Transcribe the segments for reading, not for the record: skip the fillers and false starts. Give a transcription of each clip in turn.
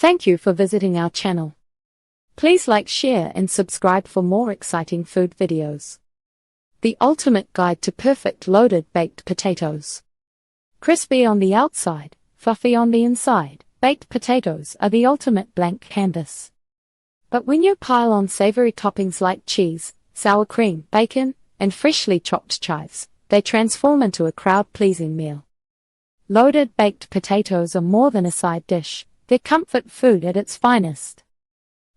Thank you for visiting our channel. Please like, share and subscribe for more exciting food videos. The ultimate guide to perfect loaded baked potatoes. Crispy on the outside, fluffy on the inside, baked potatoes are the ultimate blank canvas. But when you pile on savory toppings like cheese, sour cream, bacon, and freshly chopped chives, they transform into a crowd-pleasing meal. Loaded baked potatoes are more than a side dish, they're comfort food at its finest.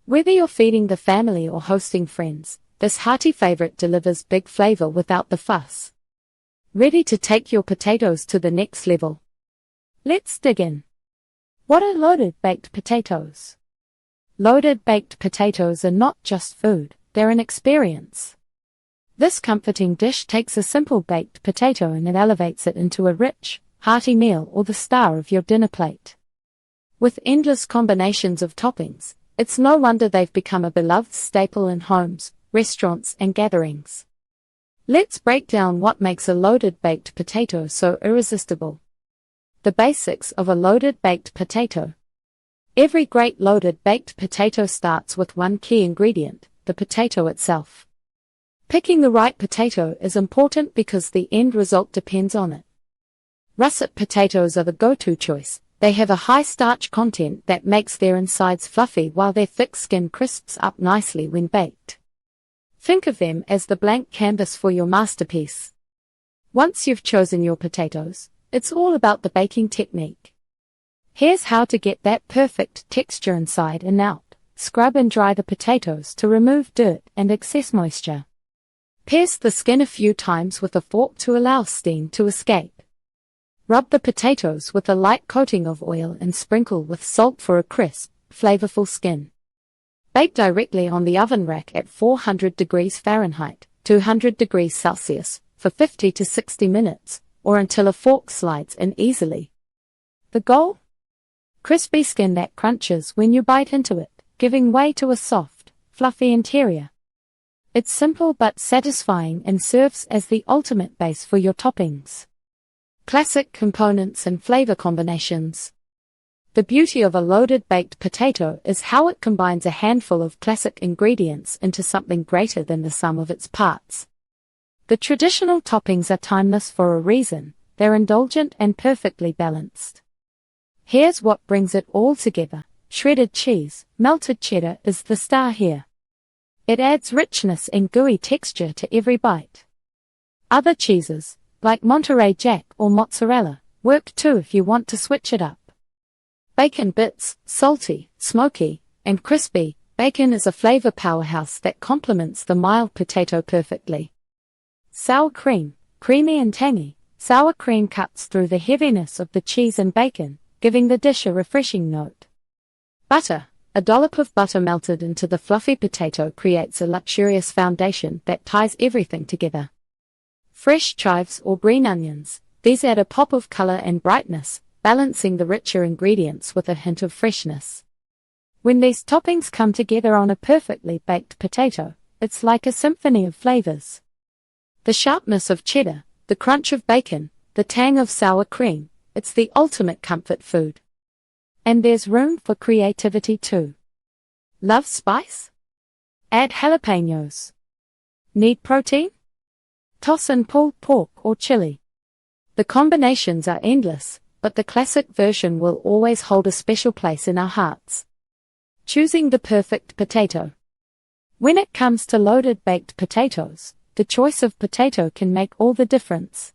Whether you're feeding the family or hosting friends, this hearty favorite delivers big flavor without the fuss. Ready to take your potatoes to the next level? Let's dig in. What are loaded baked potatoes? Loaded baked potatoes are not just food, they're an experience. This comforting dish takes a simple baked potato and it elevates it into a rich, hearty meal or the star of your dinner plate. With endless combinations of toppings, it's no wonder they've become a beloved staple in homes, restaurants and gatherings. Let's break down what makes a loaded baked potato so irresistible. The basics of a loaded baked potato. Every great loaded baked potato starts with one key ingredient, the potato itself. Picking the right potato is important because the end result depends on it. Russet potatoes are the go-to choice. They have a high starch content that makes their insides fluffy while their thick skin crisps up nicely when baked. Think of them as the blank canvas for your masterpiece. Once you've chosen your potatoes, it's all about the baking technique. Here's how to get that perfect texture inside and out. Scrub and dry the potatoes to remove dirt and excess moisture. Pierce the skin a few times with a fork to allow steam to escape. Rub the potatoes with a light coating of oil and sprinkle with salt for a crisp, flavorful skin. Bake directly on the oven rack at 400 degrees Fahrenheit, 200 degrees Celsius, for 50 to 60 minutes, or until a fork slides in easily. The goal? Crispy skin that crunches when you bite into it, giving way to a soft, fluffy interior. It's simple but satisfying and serves as the ultimate base for your toppings. Classic components and flavor combinations. The beauty of a loaded baked potato is how it combines a handful of classic ingredients into something greater than the sum of its parts. The traditional toppings are timeless for a reason, they're indulgent and perfectly balanced. Here's what brings it all together. Shredded cheese, melted cheddar is the star here. It adds richness and gooey texture to every bite. Other cheeses, like Monterey Jack or mozzarella, work too if you want to switch it up. Bacon bits, salty, smoky, and crispy. Bacon is a flavor powerhouse that complements the mild potato perfectly. Sour cream, creamy and tangy. Sour cream cuts through the heaviness of the cheese and bacon, giving the dish a refreshing note. Butter, a dollop of butter melted into the fluffy potato creates a luxurious foundation that ties everything together. Fresh chives or green onions, these add a pop of color and brightness, balancing the richer ingredients with a hint of freshness. When these toppings come together on a perfectly baked potato, it's like a symphony of flavors. The sharpness of cheddar, the crunch of bacon, the tang of sour cream, it's the ultimate comfort food. And there's room for creativity too. Love spice? Add jalapenos. Need protein? Toss in pulled pork or chili. The combinations are endless, but the classic version will always hold a special place in our hearts. Choosing the perfect potato. When it comes to loaded baked potatoes, the choice of potato can make all the difference.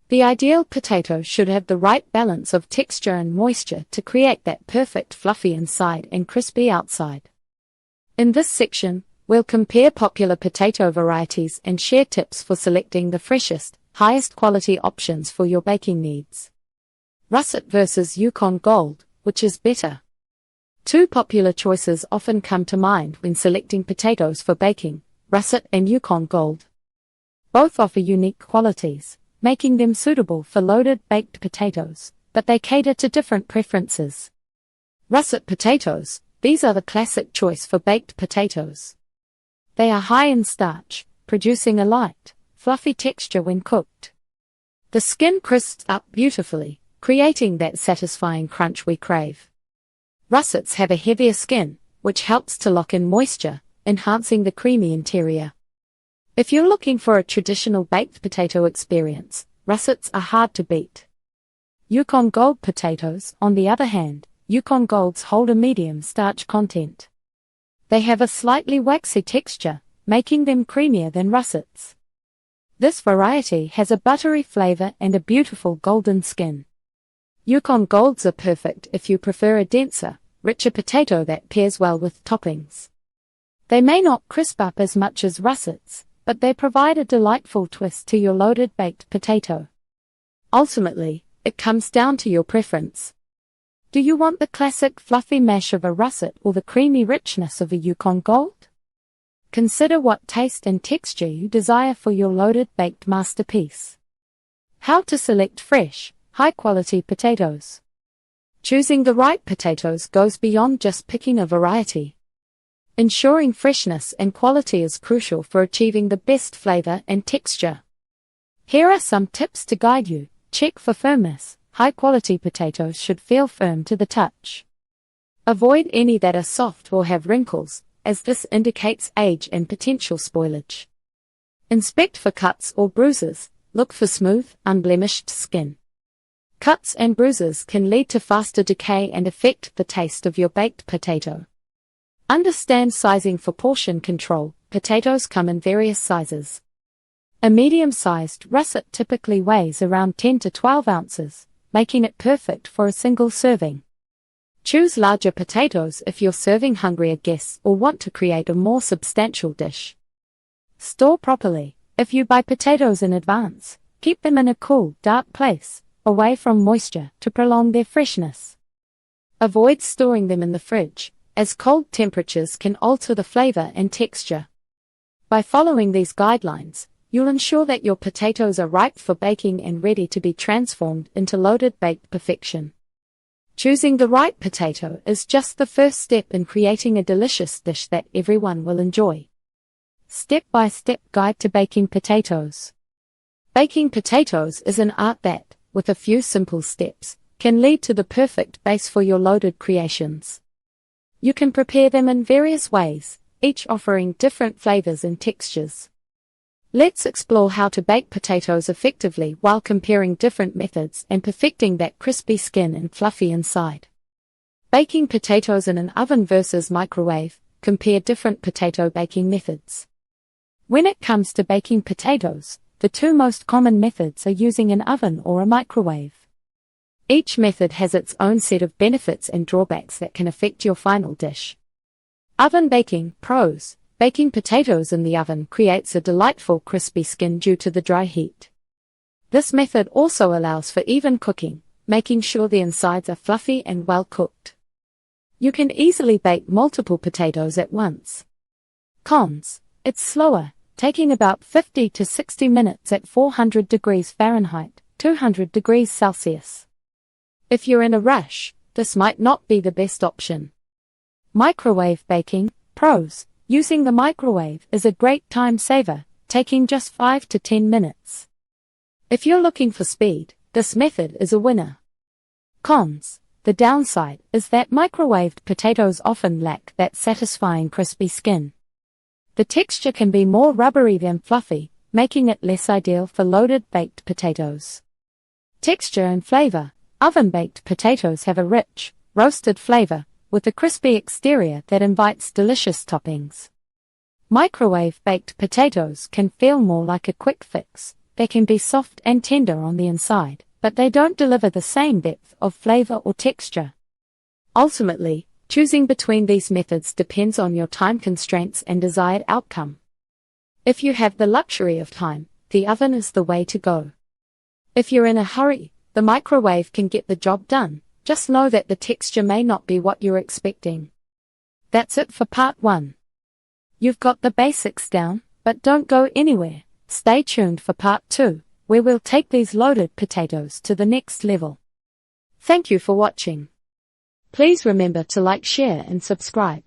The ideal potato should have the right balance of texture and moisture to create that perfect fluffy inside and crispy outside. In this section, we'll compare popular potato varieties and share tips for selecting the freshest, highest quality options for your baking needs. Russet versus Yukon Gold, which is better? Two popular choices often come to mind when selecting potatoes for baking, Russet and Yukon Gold. Both offer unique qualities, making them suitable for loaded baked potatoes, but they cater to different preferences. Russet potatoes, these are the classic choice for baked potatoes. They are high in starch, producing a light, fluffy texture when cooked. The skin crisps up beautifully, creating that satisfying crunch we crave. Russets have a heavier skin, which helps to lock in moisture, enhancing the creamy interior. If you're looking for a traditional baked potato experience, russets are hard to beat. Yukon Gold potatoes, on the other hand, Yukon Golds hold a medium starch content. They have a slightly waxy texture, making them creamier than russets. This variety has a buttery flavor and a beautiful golden skin. Yukon Golds are perfect if you prefer a denser, richer potato that pairs well with toppings. They may not crisp up as much as russets, but they provide a delightful twist to your loaded baked potato. Ultimately, it comes down to your preference. Do you want the classic fluffy mash of a russet or the creamy richness of a Yukon Gold? Consider what taste and texture you desire for your loaded baked masterpiece. How to select fresh, high-quality potatoes. Choosing the right potatoes goes beyond just picking a variety. Ensuring freshness and quality is crucial for achieving the best flavor and texture. Here are some tips to guide you. Check for firmness. High-quality potatoes should feel firm to the touch. Avoid any that are soft or have wrinkles, as this indicates age and potential spoilage. Inspect for cuts or bruises. Look for smooth, unblemished skin. Cuts and bruises can lead to faster decay and affect the taste of your baked potato. Understand sizing for portion control. Potatoes come in various sizes. A medium-sized russet typically weighs around 10 to 12 ounces, making it perfect for a single serving. Choose larger potatoes if you're serving hungrier guests or want to create a more substantial dish. Store properly. If you buy potatoes in advance, keep them in a cool, dark place, away from moisture, to prolong their freshness. Avoid storing them in the fridge, as cold temperatures can alter the flavor and texture. By following these guidelines, you'll ensure that your potatoes are ripe for baking and ready to be transformed into loaded baked perfection. Choosing the right potato is just the first step in creating a delicious dish that everyone will enjoy. Step-by-step guide to baking potatoes. Baking potatoes is an art that, with a few simple steps, can lead to the perfect base for your loaded creations. You can prepare them in various ways, each offering different flavors and textures. Let's explore how to bake potatoes effectively while comparing different methods and perfecting that crispy skin and fluffy inside. Baking potatoes in an oven versus microwave. Compare different potato baking methods. When it comes to baking potatoes, the two most common methods are using an oven or a microwave. Each method has its own set of benefits and drawbacks that can affect your final dish. Oven baking. Pros. Baking potatoes in the oven creates a delightful crispy skin due to the dry heat. This method also allows for even cooking, making sure the insides are fluffy and well cooked. You can easily bake multiple potatoes at once. Cons. It's slower, taking about 50 to 60 minutes at 400 degrees Fahrenheit, 200 degrees Celsius. If you're in a rush, this might not be the best option. Microwave baking. Pros. Using the microwave is a great time saver, taking just 5 to 10 minutes. If you're looking for speed, this method is a winner. Cons. The downside is that microwaved potatoes often lack that satisfying crispy skin. The texture can be more rubbery than fluffy, making it less ideal for loaded baked potatoes. Texture and flavor. Oven-baked potatoes have a rich, roasted flavor, with a crispy exterior that invites delicious toppings. Microwave-baked potatoes can feel more like a quick fix. They can be soft and tender on the inside, but they don't deliver the same depth of flavor or texture. Ultimately, choosing between these methods depends on your time constraints and desired outcome. If you have the luxury of time, the oven is the way to go. If you're in a hurry, the microwave can get the job done. Just know that the texture may not be what you're expecting. That's it for part 1. You've got the basics down, but don't go anywhere. Stay tuned for part 2, where we'll take these loaded potatoes to the next level. Thank you for watching. Please remember to like, share and subscribe.